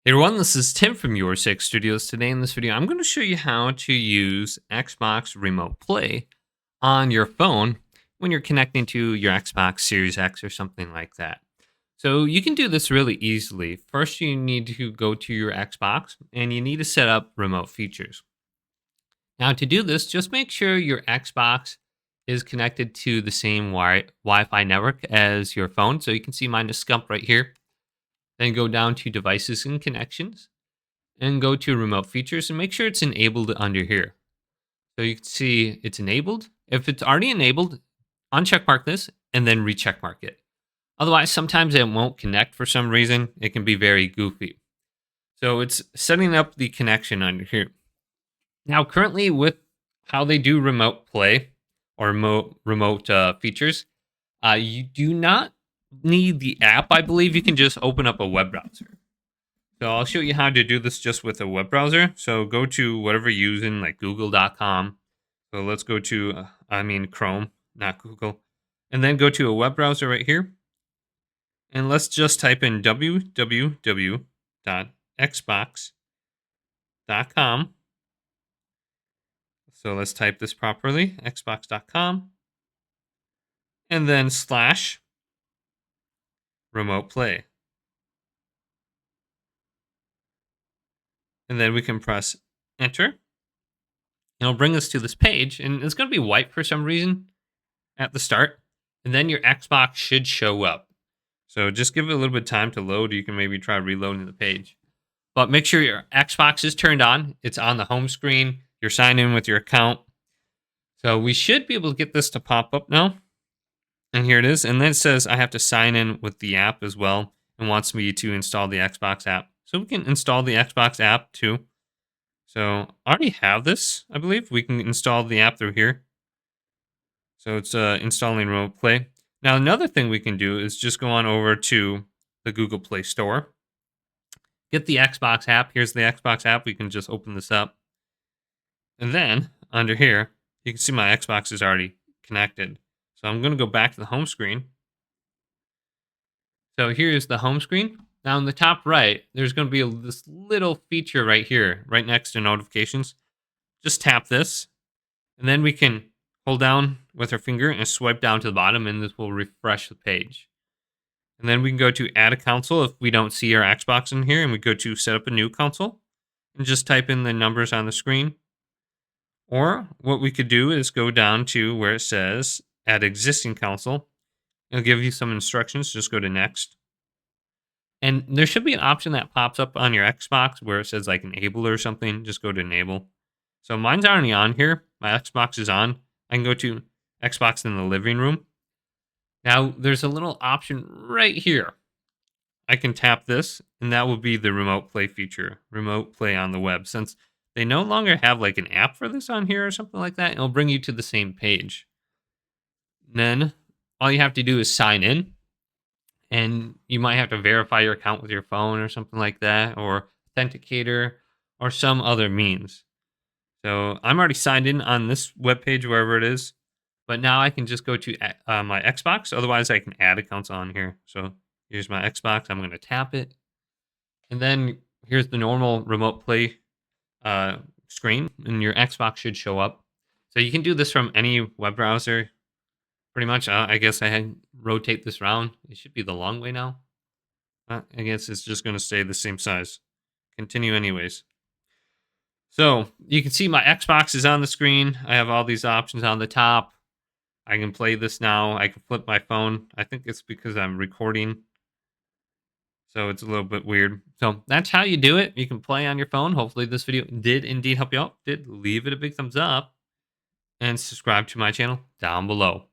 Hey everyone, this is Tim from Your Six Studios. Today in this video, I'm going to show you how to use Xbox Remote Play on your phone when you're connecting to your Xbox Series X or something like that. So you can do this really easily. First, you need to go to your Xbox and you need to set up remote features. Now, to do this, just make sure your Xbox is connected to the same Wi-Fi network as your phone. So you can see mine is Scump right here. Then go down to Devices and Connections and go to Remote Features and make sure it's enabled under here. So you can see it's enabled. If it's already enabled, uncheck mark this and then recheck mark it. Otherwise, sometimes it won't connect for some reason. It can be very goofy. So it's setting up the connection under here. Now, currently with how they do remote play or remote features, you do not need the app. I believe you can just open up a web browser. So I'll show you how to do this just with a web browser. So go to whatever you're using, like google.com. So let's go to, Chrome, not Google. And then go to a web browser right here. And let's just type in www.xbox.com. So let's type this properly, xbox.com. And then / remote play. And then we can press enter. It'll bring us to this page, and it's going to be white for some reason at the start. And then your Xbox should show up. So just give it a little bit of time to load. You can maybe try reloading the page. But make sure your Xbox is turned on. It's on the home screen. You're signed in with your account. So we should be able to get this to pop up now. And here it is. And then it says I have to sign in with the app as well and wants me to install the Xbox app. So we can install the Xbox app too. So I already have this, I believe. We can install the app through here. So it's installing Remote Play. Now, another thing we can do is just go on over to the Google Play Store. Get the Xbox app. Here's the Xbox app. We can just open this up. And then under here, you can see my Xbox is already connected. So I'm going to go back to the home screen. So here's the home screen. Now in the top right, there's going to be this little feature right here, right next to notifications. Just tap this, and then we can hold down with our finger and swipe down to the bottom, and this will refresh the page. And then we can go to add a console if we don't see our Xbox in here, and we go to set up a new console and just type in the numbers on the screen. Or what we could do is go down to where it says add existing console. It'll give you some instructions. Just go to next. And there should be an option that pops up on your Xbox where it says like enable or something. Just go to enable. So mine's already on here. My Xbox is on. I can go to Xbox in the living room. Now there's a little option right here. I can tap this and that will be the remote play feature, remote play on the web. Since they no longer have like an app for this on here or something like that, it'll bring you to the same page. Then all you have to do is sign in. And you might have to verify your account with your phone or something like that, or Authenticator, or some other means. So I'm already signed in on this webpage, wherever it is. But now I can just go to my Xbox. Otherwise, I can add accounts on here. So here's my Xbox. I'm going to tap it. And then here's the normal remote play screen, and your Xbox should show up. So you can do this from any web browser. Pretty much, I guess I rotate this around. It should be the long way now. I guess it's just going to stay the same size. Continue anyways. So you can see my Xbox is on the screen. I have all these options on the top. I can play this now. I can flip my phone. I think it's because I'm recording. So it's a little bit weird. So that's how you do it. You can play on your phone. Hopefully this video did indeed help you out. Leave it a big thumbs up. And subscribe to my channel down below.